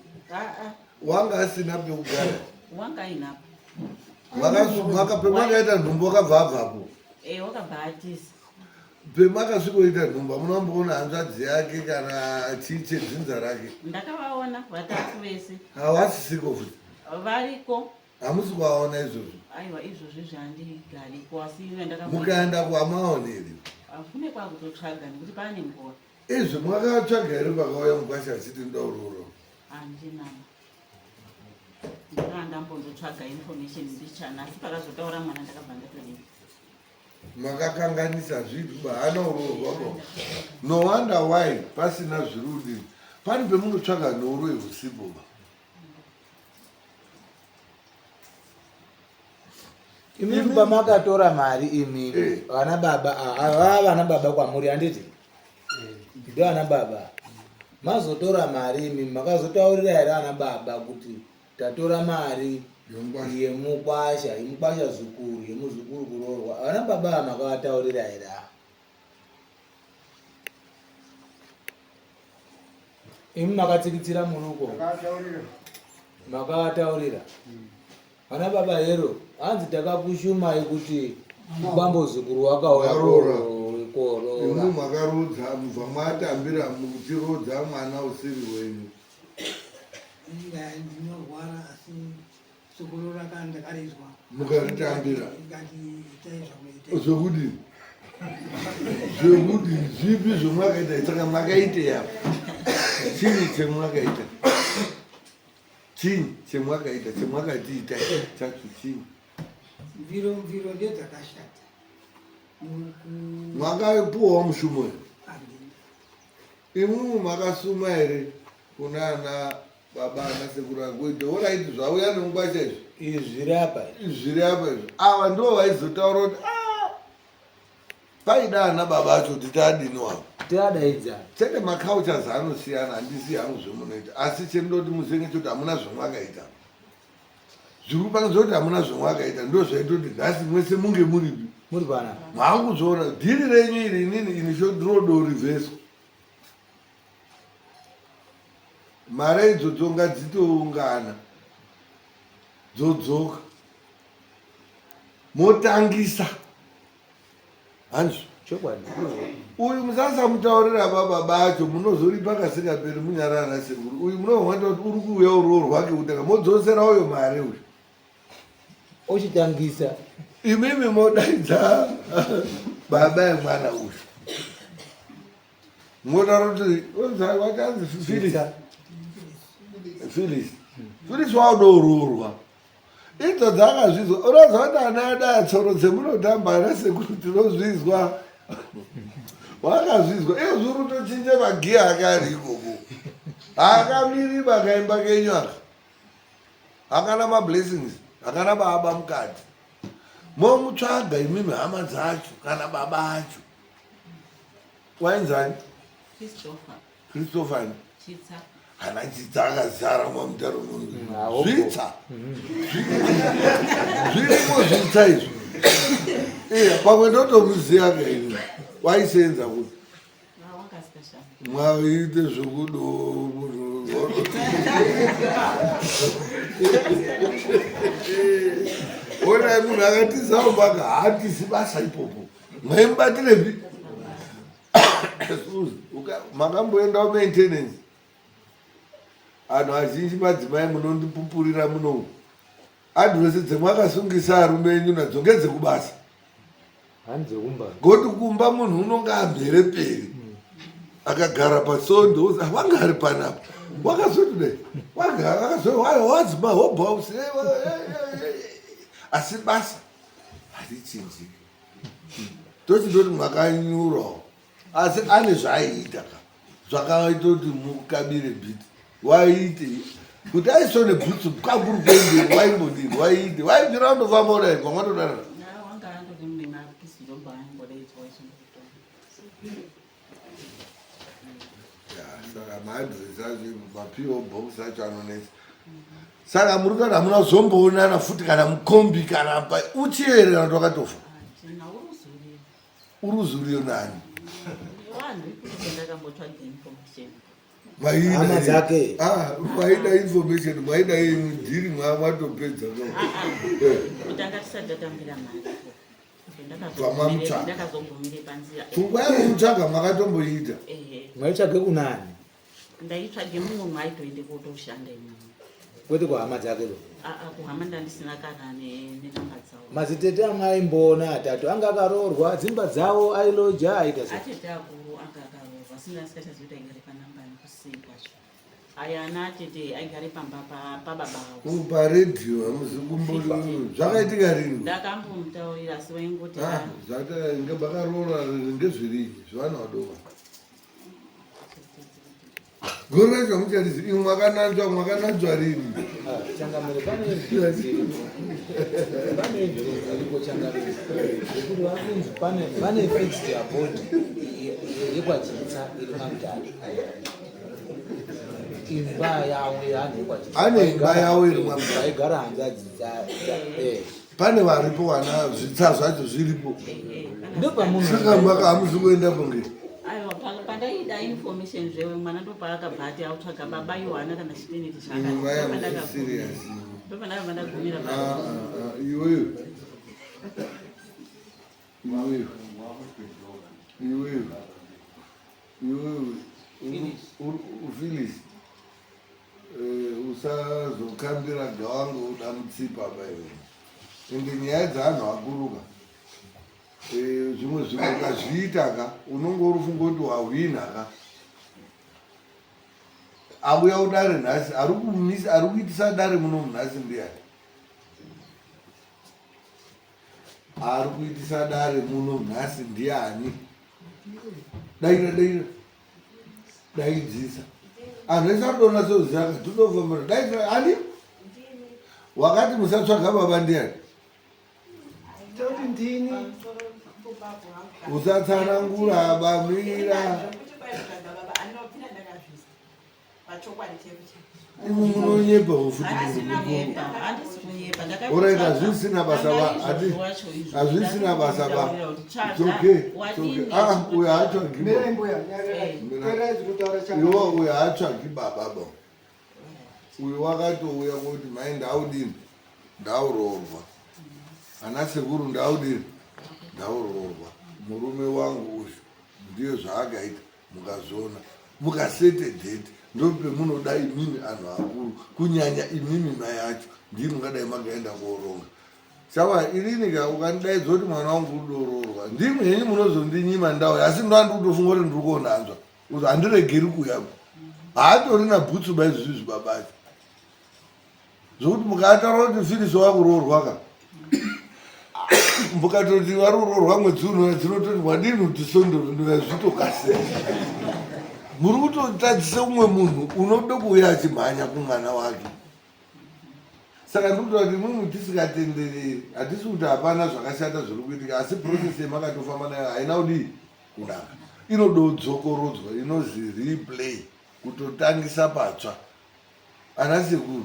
Wanga asina pekugara? Wanga ainapo. Pemakaita nhumbu wakabva abvapo? Wakabva atiza. Pemakasvikoita nhumba munomboona hanzvadzi yake kana chiche dzinza rake? Ndakavaona vatatu vese. Havasisiko futi? Variko. Hamusi kuvaona izvozvo? Aiwa izvozvo zvandigariko asi mukaenda kuhamaoneri? Kune kwakutotsvaga nekuti pane nguva. Izvi mwakatsvaga here pakauya mukwasha achiti ndauroro? Handinama. Ndakandambondotsvaga information mbichana asi pakazotaura mwana ndakabva ndatorera. Makakanganisa zvinhu hana urorwako. No wonder why pasina zvirudi. Pane pemunotsvaga nhoro yehusipo. Imimi pamakatora mari imimi vana baba kwamuri handiti ndo ana baba mazotora mari imimi makazotaurira here ana baba kuti tatora mari yemukwasha zukuru yemuzukuru kurorwa? Vana baba makavataurira here? Imi makatsikitsira muruko makavataurira? Vana baba hero hanzi takakushumai kuti bambozukuru wakauya korora. Imi makarodza mubva mwatambira muchirodza mwana usiri wenyu. Ndinorwara asi sukuru rakandakarizwa mukaritambira zvokudi zvipi zvomwakaita? Saka makaiteya chini chemwakaita? Chini chemwakaita chemwakatiita chacho chini? mviro ndedzakashata. Mwakapuwawo mushumo? Imumu makasuma here kunana baba nasekuru akuita oraiti zvauya nemukwasha izvi? Zviri apa izvi ava ndo vaizotaura kuti paida ana baba acho kuti taadini wavo tiadaidza chete makauchas anosiyana. Handisi hangu zvemunoita asi chendoti musenge choti hamuna zvamwakaita. Zviri panoza kuti hamuna zvamwakaita ndo zvaitoti nhasi mwese munge muripi muri pana mwakuzoona dhiri renyu iri inini ini chodrodorivheswa mari idzodzo ngadzitoungana dzodzoka motangisa hanzvi chokwadi. uyu musasamutaurira baba bacho munozoripa kasingaperi munyarara nasekuru. Uyu munohwanda kuti uri kuuya uroro rwake kutanga modzosera uyo mari uyu ochitangisa. imimi modaidza baba yemwana uyu motaura kuti wachanzi Phyllis Phyllis waudororwa idzo dzakazvizwa unoziva kuti ana ada tsoro dzemunotamba nasekuti tinozvizwa wakazvizwa iyo zviri kutochinje magiya ake ari ikoko akamirima kaimba kenyu aka akana mablessings akana baba mukati momutsvaga imimi hama dzacho kana baba acho wainzani Christopher hana chitsa akazara mwamutaro zvitsa zvirimo zvitsa izvo pamwe ndotomuziya kaini waisenza kuti mwaite zvekudo onai munhu akatizaumbaga hatisi basa ipopo maimbatirepi makamboendawo maintenance anhu azhinji madzimai munondipupurira muno adhiresi dzemwakasungisa arume enyu nadzo ngedzekubasa goti kumba munhu unonge amhere peri akagara pasondo wanga ari panapa wakazotudai wadzima hobhaus asi basa harichinjiki tochindoti mwakanyurawo asi ane zvaaiita zvakaita kuti mukabire bhiti waite kuti aisone bhutsu kwakuri kuendeni waimbodini waiite waibvira undofamba udai kwamwatodanana saka maadhiresi acho mapo box acho anonesa saka muri kana hamuna kuzomboonana futi kana mukombi kana pa uchiyerera twakatofa uruzuriyo nani maida information maida dhiri mwatopedza pfungwa yamutsvaga mwakatomboita maitsvage kunani ndaitsvage mumwe mwaitoende kotoshanda imweni kwete kuhama dzake lo kuhama ndandisina kana nenamba dzavo mazitete amaimboona atatu anga akaroorwa dzimba dzavo ailoja aita atete akuru anga akaroorwa sina asikachazoita igare panamba nekusei kwacho aya ana atete aigare pamba pababa avo paredhiyo hamuzi kumbori zvakaitika rini ndakambomutaurira asi waingoti vakaroora ngezvirii zvevana vadova gori racho mucharizi imwe mwakananzwa rini changamire pane zviriko changamire ekuti vakunzi pane fixed abode yekwachitsa iri mamutatu imba yawo yeanhu yekwachitsa ane imba yawo iri mamutatu aigara hanzadzi pane varipo wana zvitsa zvacho zviripo ndopamunusaka maka hamuzi kuendapo nge aiwa pandaida information zvewe mwana ndopaakabva ati autsvaga baba yohana kana chiteneti chakandopandakabva ndagumira iweyo ufilis usazokambira gawangu uda mutsipa baiwe ende nyaya dzeanhu akuruka zvimwe zvinhu ukazviitaka unonge uri fungoti wahwinaka auya udare nhasi ari kuitisa dare muno munhasi ndiani ari kuitisa dare muno nhasi ndiani daidzisa anhu ese anoona sezaka totofambira daidira ani wakati musatsvaga baba ndiani toti ndini usatsanangura bamira imwe munonyepa futi oraita hazvisina basa hazvisina basa ba uyo haatsvagi iwo uyo haatsvagi baba ba uyo wakatouya kuti mai ndaudini ndauroorwa ana sekuru ndaudini ndauroorwa murume wangu uyu ndiyo zvaakaita mukazona mukasete dhete ndopemunoda imimi anhu akuru kunyanya imimi mai acho ndii mungadai makaenda kooronga saka irinika ukandidaidzo kuti mwana wangu udoroorwa ndimwe henyu munozondinyima ndau asi ndoandi kutofunga kuti ndiri kuonanzwa kuti handiregeri kuyako haatorina bhutsu baizvizvi babacho zvokuti mukataura kuti filiso wakuroorwaka mukatoti waruroorwa mwedzi uno dzinototi wadini kuti sondorinoya zvitokasira muri kutotadzisa umwe munhu unode kuuya achimhanya kumwana wake. Saka ndikuti kuti mimi tisikatendereri hatisi kuti hapana zvakashata zviri kuitika, asi process yemakatofamba nayo haina kudii kunaka, inodo dzokorodzwa, inozi replay, kutotangisa patsva. Ana sekuru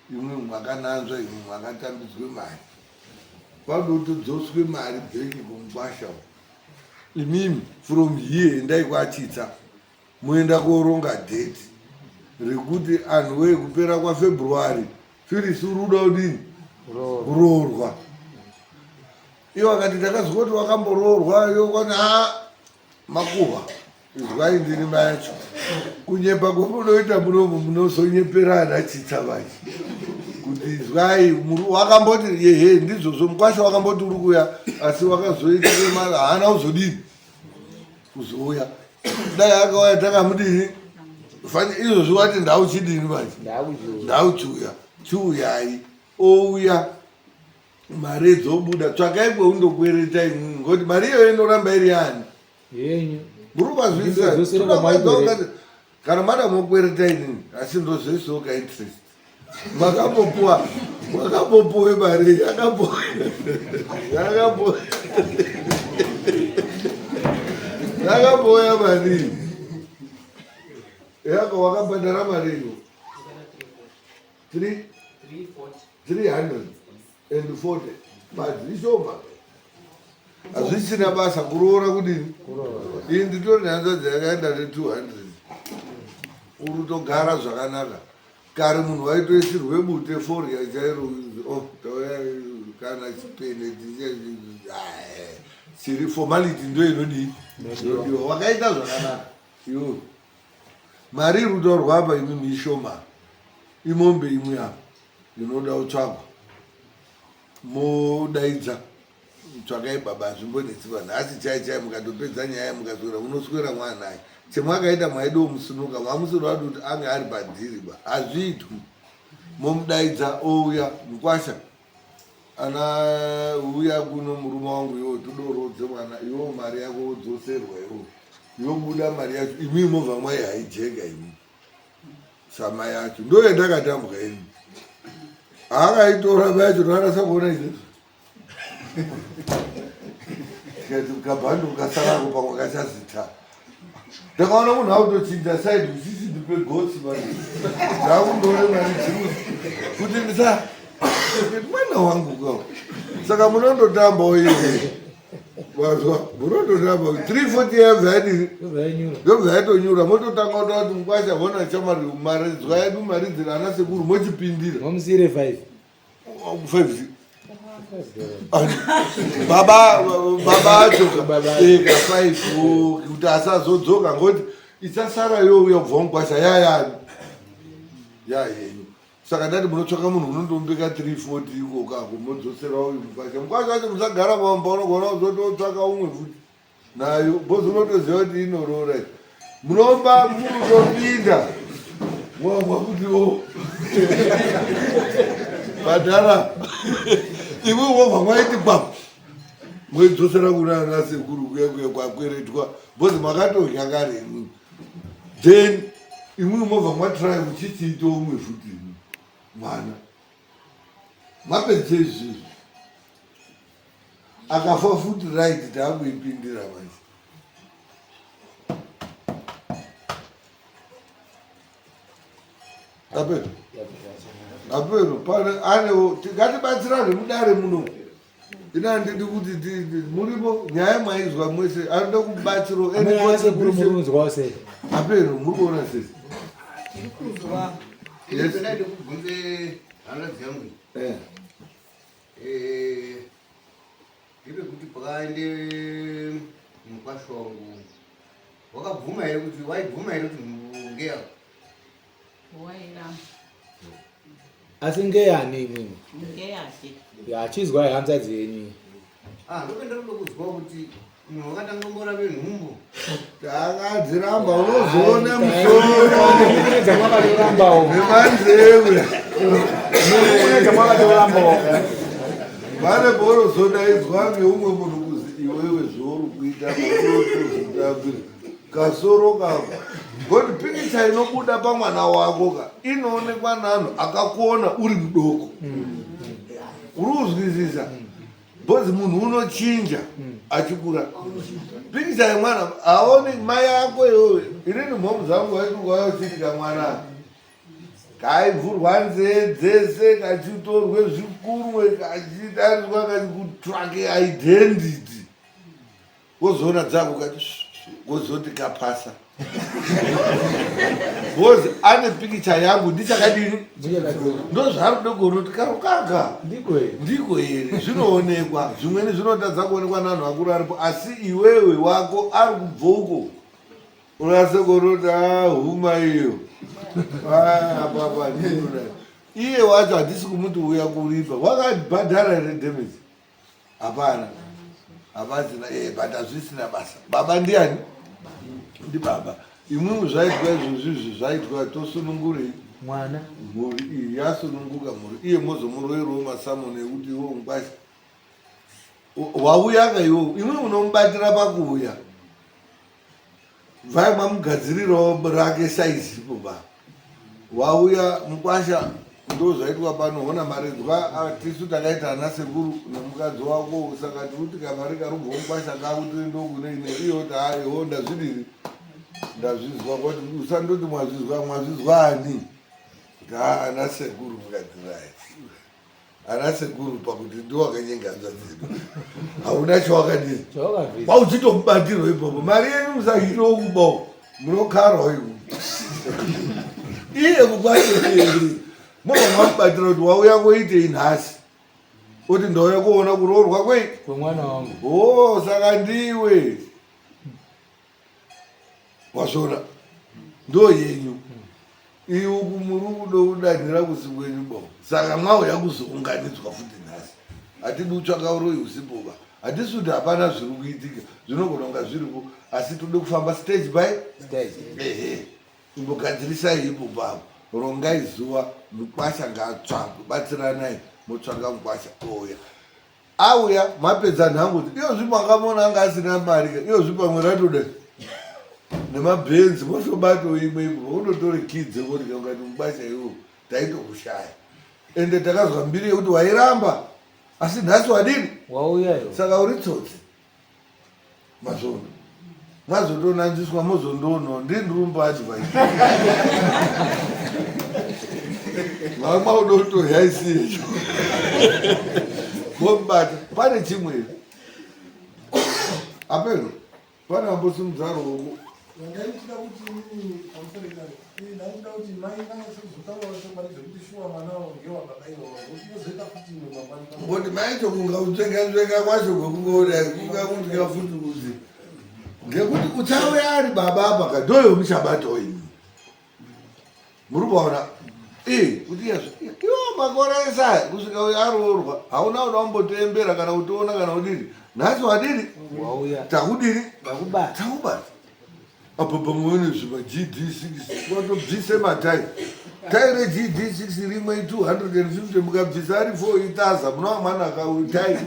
imwe mwakananzva, imwe mwakatambidzwe mari, paudo kutodzoswe mari bheki kumugwasha. Imimi from here endai kwachitsa moenda koronga date rekuti anhu weye kupera kwaFebruary Phyllis uruda udini kuroorwa. Iwo akati takazwa kuti wakamboroorwa, iwo kwani makuhwa izwai ndini mayacho kunyepa kwemunoita munomu munozonyeperana chitsa vachi kuti izwai wakamboti yehe ndizvozvo mukwasha wakamboti uri kuya asi wakazoitire mari haana kuzodini kuzouya. Dai akauya takamudini izvozvo wati ndau chidini vachi ndau chiuyai ouya mari dzobuda tsvakai kweundokwereta imwimwi ngoti mari iyoyo inoramba iri yani yenyu muri kwazvisa kana mada mokwereta inini asi ndozoisawo kainterest makapopuwe mari yakapoya mari yako wakabhadhara mari iyo 340 mazishoma hazvisina basa kuroora kudini. Iyi nditori hanzvadzi yakaenda ne200 urutogara zvakanaka. Kare munhu waitoisirwe bute forya chairo tauya kana chipene chiri formality ndo inodii inodiwa wakaita zvakanaka. Iwo mari iri kutaurwa apa imimi ishoma, imombe imwe apa inoda kutsvagwa, modaidza tsvakai baba hazvimbonetsi vanhu, asi chai mukatopedza nyaya mukaswera unoswera mwanai chemwakaita mwaido musinuka mwamusiri wadi kuti ange ari padhiri ba hazviitwi. Momudaidza ouya mukwasha ana uya kuno murume wangu iwo todorodze mwana iwo mari yako wodzoserwa iwo buda mari yacho imii movha mwai haijeka imi sama yacho ndo yandakatambuka imi akaitora vacho toarasa kuona izvezvo tikati ukabhandu ukasarako pamwe kachazita ndakaona munhu akutochinja saidi usisidi pegotsi mari ndakundoone mari dzimwe kuti ndisa mwana wangu kawo. Saka munondotambawo iye wazwa munondotamba 340 yabvadini ndobva yatonyura mototanga kuta kuti mukwasha hona chamari mari dzwa yedu mari dzira ana sekuru mochipindira momusire 5 baba acho eka 5 kuti asazodzoka ngoti isasara youya kubva mukwasha yayani yayenyu. Saka ndati munotsvaka munhu unondombeka 340 iko kako modzosera uyu mukwasha. Mukwasha wacho musagara pamba unogona kuzototsvaka umwe futi nayo bhozi unotoziva kuti inorora munomba munotopinda mwamwa kuti badhara imwe wobva mwaiti bam mweidzosera kuna ana sekuru kuya kwakweretwa bhozi makatodya kare imwe then imwe mobva mwatrai muchichiita umwe futi mwana mapedze izvizvi akafa futi right taakuipindira manje. apeno pane anewo ngatibatsirane mudare muno ina ndidi kuti muripo nyaya mwaizwa mwese anoda kubatsiro apeno muri kuona sesi ndaida kubvunze hana dzangu ndiri kuti pakaende mukwasha wangu wakabvuma here kuti waibvuma here kuti ngeya wairamba asi ngeyani imwimwe ngeyake yachizwa hanzadzi yenyu ndopenda kuda kuzwa kuti wakatangomborabe nhumbu takadziramba unozoona musoro dzamwakatorambao nemanzewe Vane borozodaidzwa ngeumwe munhu kuzi iwewe zvouri kuita maotozotambira kasoro kako ngoti pikicha inobuda pamwana wako ka inoonekwa nanhu akakona uri mudoko uri kuzwisisa bhozi munhu unochinja achikura pikicha yemwana haoni mai ako iwewe inini mhomu dzangu vaitukayochitika mwana kaivhurwa nzee dzese kachitorwe zvikurwe kachidariswa kachikutsvake identity wozoona dzangu kati wozoti kapasa bhozi ane pikicha yangu ndichakadini ndozvaari kude kuroti karokaga ndiko here zvinoonekwa zvimweni zvinotadza kuonekwa nanhu akuru aripo asi iwewe wako ari kubvouko unase kuroti huma iyo papa iye wacho handisi kumuti uya kuripa wakabhadhara here damage hapana hapazina but hazvisina basa baba ndiani ndibaba imwimwe zvaitwa izvozvizvi zvaitwa tosunungurei mwana mhuri iyi yasununguka mhuri iye mozomuroyerowo masamoni ekuti iwo mukwasha wauyaka iwowo imwe unomubatira pakuuya vai mamugadzirirawo rake saizipo ba wauya mukwasha ndo zvaitwa panoona maredzwa tisu takaita ana sekuru nemukadzi wako saka tikuti kamari karubva mukwasha kakuti ndokuneine iyoti haiwo ndazvidiri ndazvizwa kwati usandoti mwazvizwa ani ana sekuru mukadzirai ana sekuru pakuti ndiwakanyenganza dzedu hauna chawakadii wauchitomubatiro ipopo mari yenyu musahiro kubao munokarwa iku iye kukwasheri mobva mwamubatira kuti wauya koitei nhasi kuti ndauya kuona kuroorwa kwemwana wangu saka ndiwe wazvona ndo yenyu iuku muri kudo kudanhira kusi kwenyu bo saka mwauya kuzounganidzwa futi nhasi hatidi kutsvaka uroi usipoba hatisi kuti hapana zviri kuitika zvinogona kunga zviripo asi tode kufamba stage by stage imbogadzirisai ipo papo rongai zuva mukwasha ngaatsvagwe batsiranai motsvaka mukwasha ouya auya mapedza nhangu kuti iyo zvipo angamona anga asina mari iyo zvipo amwe ratode nemabhenzi motobato imwe ipo unotore kidze kodika ukati mukwasha iwo taitokushaya ende takazwa mbiri yekuti wairamba asi nhasi wadini wauyayo saka uri tsotsi mazvono mwazotonanziswa mozondoono ndindirumba acho vai mama unotoyaisiyecho bombata pane chimwe apeno pane ambosimudzaroko vandaitida kuti inini pamusorekare ndaitida kuti mai vanyasozotaura chokwadi zvekuti shuwa mwana ngewakadaiwa kuti yozoita kuti imwe mangwani ngoti maito kunga utsvenga kwacho kwekungoodai kungakunzika futi kuzi ngekuti uchauya ari baba apa kadoyo muchabatawo imi muri kuona kuti iwo makore esaya kusvika uyo aroorwa hauna uda kumbotoembera kana kutoona kana kudini nhasi wadini takudini takubata apo pamwene zviva GD6 watobvise matai taire GD6 rimwe 250 mukabvisa ari 4 itaza munova mwana akautai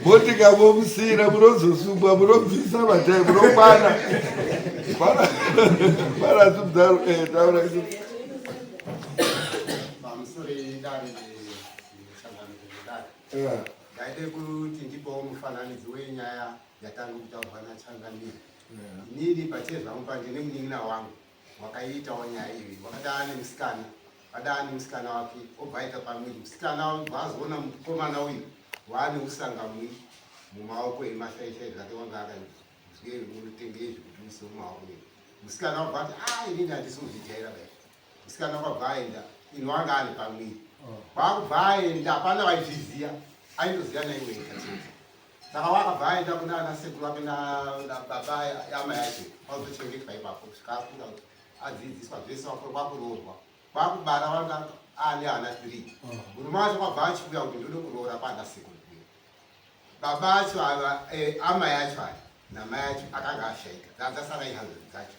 motika momusira munozosungwa munobvisa matai munokwana para tudzaro taura iso ndaide kuti ndipowo mufananidzo wenyaya yatanga kutaurwa naChangamire. Inini pachee zvangu panje nemunin'ina wangu wakaitawo nyaya iyi wakadana nemusikana wake obva aita pamwiri musikana waazoona mukomana uyu waane usangamwi mumaoko emashaishai zvake wanga akazwe unotengei zvekuti muise mumaoko ei musikana wabva ati inini handisi kuzvijaira bai musikana kwabva aenda ino wanga ane pamwiri kwakubva aenda hapana vaizviziya aindoziya naiwega chete saka wakabva aenda kuna ana sekuru wake nababa yama yacho wazochengetwa ipapo kusvika akura kuti adzidziswa zvese kwakuroorwa kwakubara wanga ane hana 3 murume wacho kwabva achikuya kuti ndode kuroora pana sekuru baba acho ama yacho aya namai acho akanga ashaika dzasara 100 dzacho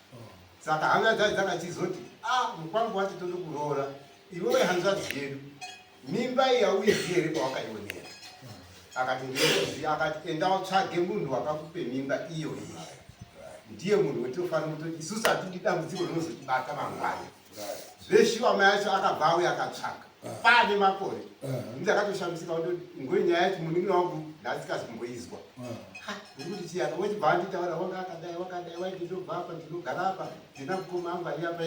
saka hama dzacho dzakachizoti mukwangu wati tode kuroora iwewe hanzvadzi yedu mimba iyi hauizivi here pawakaionera akati ndinoziva akati enda utsvage munhu wakakupe mimba iyoyi ndiye munhu wetofanira kutoti isusu hatidi dambudziko rinozotibata mangwana zveshe wama yacho akabva auya akatsvaga pane makore ndakatoshamisika kutoti ngoinyaya yacho munin'ina wangu ndaasikazi kumboizwa ndikuti chiyaka wechibva anditaura wanga akadai wakadai waiti ndobva apa ndinogara apa ndina mukoma angu ari apa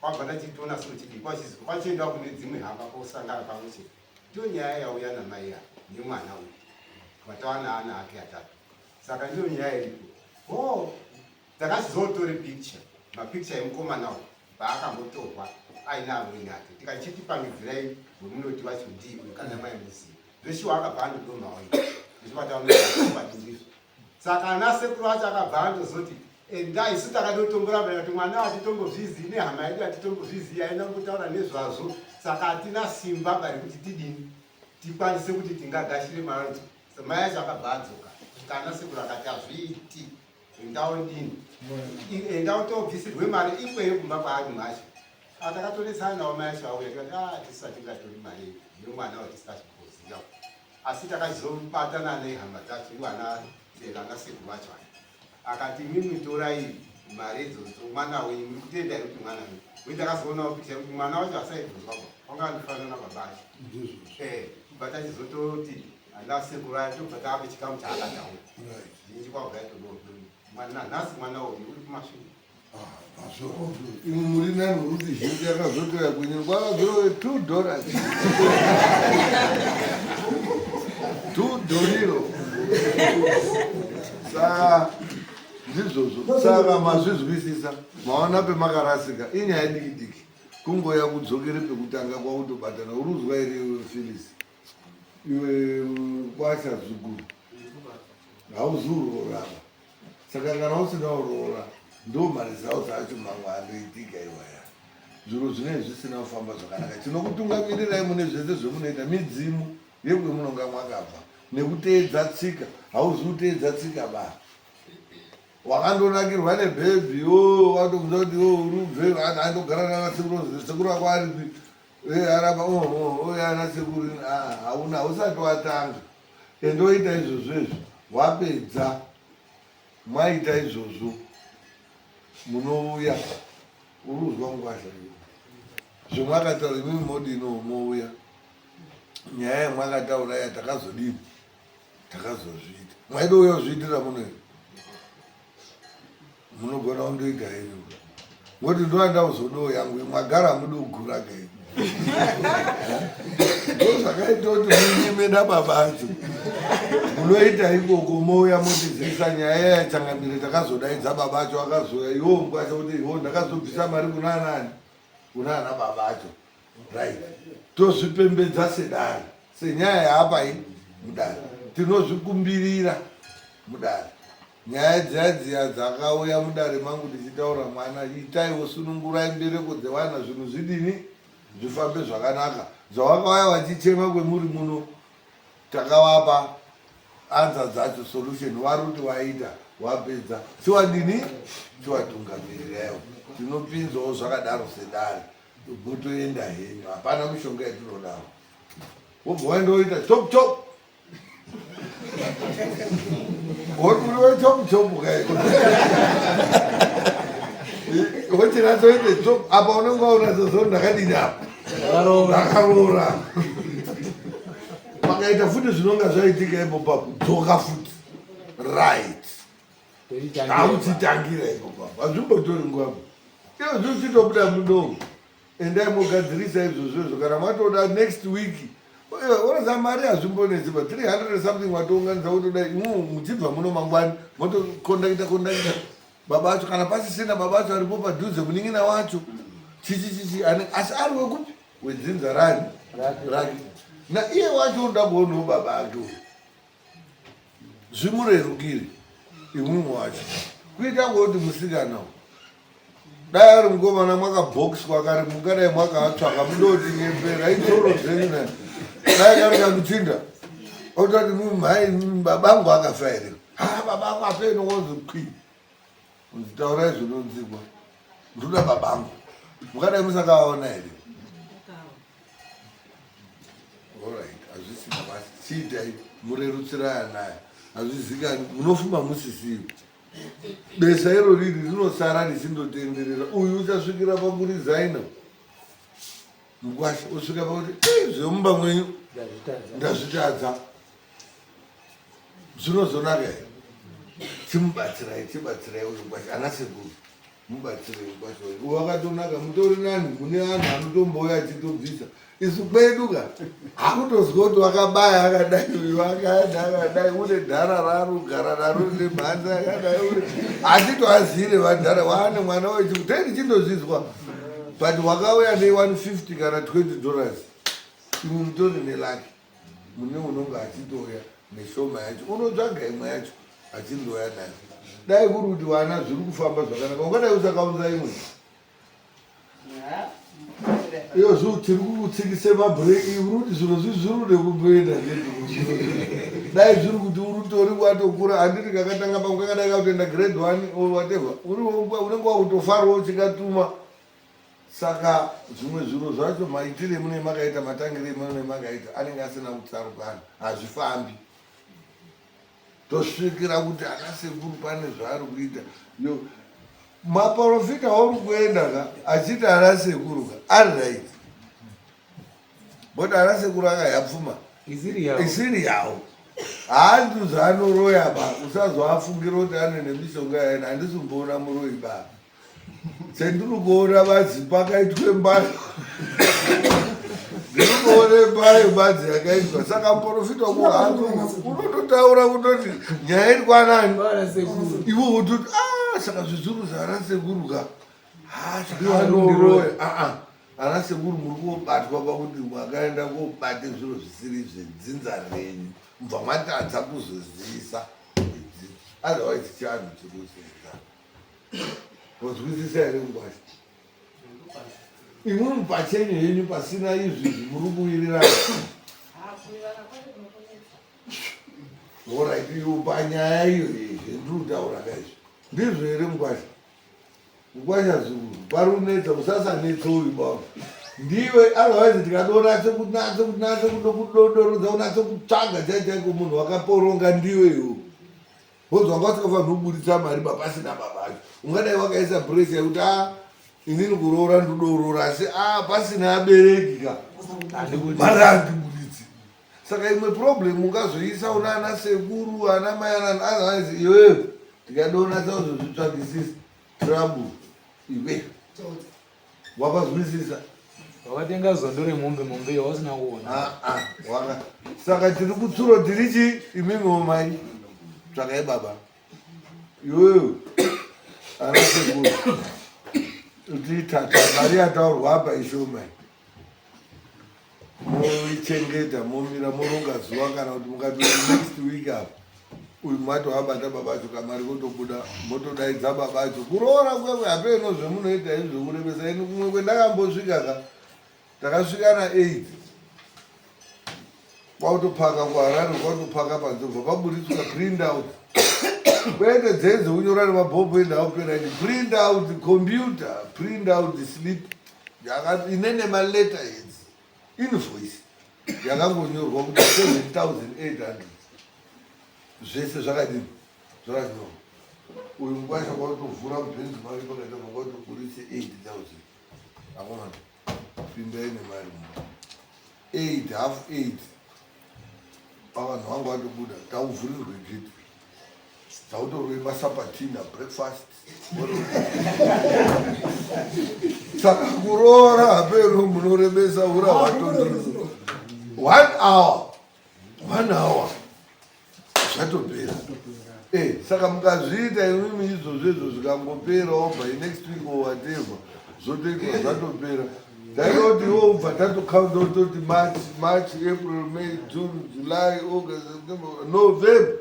wabva ndachitoona sochidii kwachienda kune dzimwe hamba kosangana pamwe chete ndiyo nyaya yauya namai ya nemwana uyu watava naana ake atatu saka ndiyo nyaya iripo takachizotore picture mapicture emukomana uyu paakambotorwa aina amweni ake tikachitipangidzirai wemunoti vacho ndiwe kana mai muzivi zveshe wakabva andodomawo zveshe saka ana sekuru vacho akabva andozoti endai isu takadotomboramba kuti mwana atitombozvizivi nehama yedu atitombozvizivi aina kutaura nezvazvo saka hatina simba bari kuti tidini tikwanise kuti tingagashire maracho mai yacho akabva adzoka kana sekuru akati hazviiti endawo ndini endawo tobvisirwe mari ikweyo kumba kwaari macho atakatoresana nawo mai yacho auya tikati tisati ngatori mari yomwana watisikachiboziva asi takachizobatana nehama dzacho iwana sekuru vacho akati mimi torai mari idzodzo mwana wenyu muri kutenda here kuti mwana wenyu uye takazoonawo kuti mwana wacho asaibvunzwa wanga andifanana babacho kubva tachizototi ana sekuru ayo tobva taape chikamu chaakataura zhinji kwabva yatododori nhasi mwana uyu uri kumashure imwe muri nani uri kuti zhinji akazotoya kwenyu kwakazorove $2 $2 saka ndizvozvo saka mazvizwisisa maona pemakarasika inyaya diki diki kungoya kudzokere pekutanga kwakutobatana uruzwa here iwe Phyllis iwe kwasha zuguru hauzuroora saka kana usina uroora ndo mari zao dzacho mamwe andoitika iwaya zviro zvinenge zvisina kufamba zvakanaka tinokutungamirirai mune zvese zvemunoita midzimu yekwemunonga mwakabva nekuteedza tsika hauzi kuteedza tsika baa wakandonakirwa nebhebhi watomudza kuti urubve andogara nanasekuru ako aripi arapa ana sekuru hauna hausati watanga endoita izvozvezvo wapedza mwaita izvozvo munouya uruzwa ngwasha iyo zvomwakataura imimi modino mouya nyaya yamwakataura ya takazodini takazozviita mwaida uya kuzviitira muno munogona kundoita henyu ngoti ndoanda kuzodowo yangu mwagara mudo kugura kai ndo zvakaita kuti munyemeda babacho munoita ikoko mouya motizivisa nyaya yachangamire takazodaidza babacho akazoya iwo mukwacha kuti iwo ndakazobvisa mari kuna nani kuna ana babacho right tozvipembedza sedare senyaya yaapai mudare tinozvikumbirira mudare nyaya dziya dzakauya mudare mangu tichitaura mwana itaiwo sunungurai mbereko dzevana zvinhu zvidini zvifambe zvakanaka zvawakauya wachichema kwemuri muno takavapa anza dzacho solution vari kuti waita wapedza chiwadini chiwatungamirirayo tinopinzawo zvakadaro sedare motoenda henyu hapana mishonga yatinodawo wobva waindoita chop chop woturiwe chop chop kai wochinatoite chop apa unenge waunazozvo ndakadini apa ndakaroora pakaita futi zvinonga zvaitika ipopapo dzoka futi right hauchitangira ipopapo hazvimbotori nguvapo iyo zvichitobuda mudomo endai mogadzirisa izvozvozvo kana matoda next week oza mari hazvimbonetsi pa 300 something watounganidza kutodai muchibva muno mangwani motokondakita baba acho kana pasisina baba acho aripo padhuze munin'ina wacho chichichichi asi ari wekupi wedzinza rani rake na iye wacho undamboonawo baba acho zvimurerukire imwimwe wacho kuita ngoti musikanawo dai ari mukomana mwakaboxwa kari mungadai mwakaatsvaka mudoti nyembera itsoro dzenyu nani dai kari kamuchinda ototi mumhai babangu akafa here babangu apeno wonzi kwi unzitaurai zvinonzikwa ndoda babangu mukadai musakaona here. Alright, hazvisina basi chiitai murerutsiraya naye hazvizikani munofuma musisiwo. Besa iro riri rinosara richindotenderera. Uyu uchasvikira pakurizaina mugwasha osvika pakuti zvemumba mwenyu ndazvitadza zvinozonaka here. Chimubatsirai uyu gwasha ana sekuru mubatsirei gwasha uyu wakatonaka mutori nani kune anhu anotombouya achitobvisa. Isu kweduka hakutozwa kuti wakabaya akadai uyu akaenda akadai une dhara raanogara raro nemhanza akadai uri hatitoazire vadhara waane mwana wechi tendi chindozvizwa but wakauya ne$150 kana $20 imwe mutori nelaki mune unonga achitoya neshoma yacho unotsvaga imwe yacho achindoya nayo. Dai kuri kuti vana zviri kufamba zvakanaka ungadai usakaunza imwe iyo zvo tiri kutsikise mabhureki urikuti zviro zvizvirude kumboenda dai zviri kuti urutori watokura handiti kakatanga pangu kakadai kakutoenda grade 1 or whatever unenge wakutofarawo uchikatuma. Saka zvimwe zviro zvacho maitire mune makaita matangire mune makaita anenge asina kutsarukana hazvifambi. Tosvikira kuti ana sekuru pane zvaari kuita yo maprofita wauri kuenda ka achiti ana sekuru ka ari right but ana sekuru akayapfuma isiri yawo handu zvaanoroya ba usazoafungira kuti ane nemishonga yaena handisumboona muroyi ba sendiri kuona vadzi pakaitwe mbayo ndiri kuone mbayo badzi yakaitwa. Saka muprofita kuhangu unototaura kutoti nyaya iri kwanani iwe utoti saka zvizuru zvaana sekuru ka zvaanoroya ana sekuru muri kubatwa pakuti makaenda kobate zviro zvisiri zvedzinza renyu mubva matadza kuzozivisa otherwise chanhu chikusenza kuzwisisa here ngwasha imwe mupachenyu henyu pasina izvizvi muri kuwirirana. Alright, iyo panyaya iyo ndiri kutaura kaizvo ndizvo here mugwasha mugwasha zvikuru pari kunetsa usasanetsa uyu baba ndiwe otherwise tikadonatse kudodorodza unatse kutsvaga chaichaiko munhu wakaporonga ndiwe iwo bozwa wanga usikafanira kubuditsa mari papasina babacho ungadai wakaisa pressure yekuti inini kuroora ndidoroora asi pasina abereki ka mari handibuditsi. Saka imwe problem ungazoisa una ana sekuru ana mai otherwise iwewe tikadonatsa uzozvitsvagisisa trouble iwe wakazwisisa wakatenga zondo remombe yausina kuona. Saka tiri kutsuro tirichi imimiwo mai tsvakai baba iwewe ana sekuru utitata mari yataurwa apa ishomai moichengeta momira moronga zuva kana kuti mukati next week apa uyu matoabata babacho kamari kotobuda motodaidza babacho kuroora kwekwe hapeno zvemunoita izvi zvokuremesa ini kumwe kwendakambosvika ka takasvika na8 kwautopaka kuharare kwautopaka panzobva paburitswa print out kwete dzenze unyora nemabhobho endaoperaini print out computer print out slip ine nemaleta heads invoice yakangonyorwa kuti 7,800 zvese zvakadini zvakanyorwa. Uyu mugwasha kwautovhura mubhenzi mari pakaita kwautoburitse 8,000 akomana pindai nemari 8 half 8 pavanhu vangu vatobuda tauvhurirwe geti tautorwe masapatina breakfast saka kuroora hapeno munoremesa ura hwatondororo 1 hour zvatopera. Saka mukazviita imimi izvozvo zvikangoperawo by next week or whatever zvotoitwa zvatopera. Dainoti iwo ubva tatokaunta toti March, April, May, June, July, August, September, November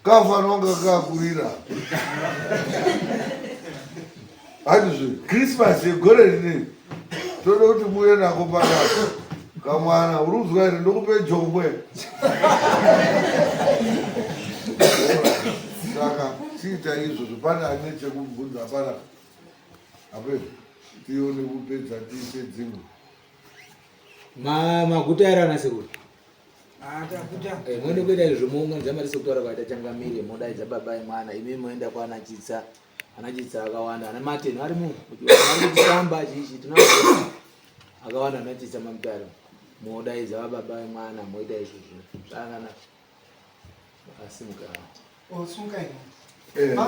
kafanira kunga kakurira handizvo Christmas yegore rineri toda kuti muye nako panapa kamwana uri kuzwa here ndokupe jongwe. Saka chiita izvozvo pane ane chekubvunza hapana ape tione kupedza tiise dzingwe maguta ere ana sekuru Atakuta. mwene kuita izvo muunganidza mari sekutaura kwaita changamire modaidza baba emwana imi moenda kwaana chitsa akawanda ana mateni arimo ari kutamba chichi tinoa akawanda ana chitsa mamutare modaidza vababa emwana moita izvozvo zvaanana akasimuka Osumuka ino.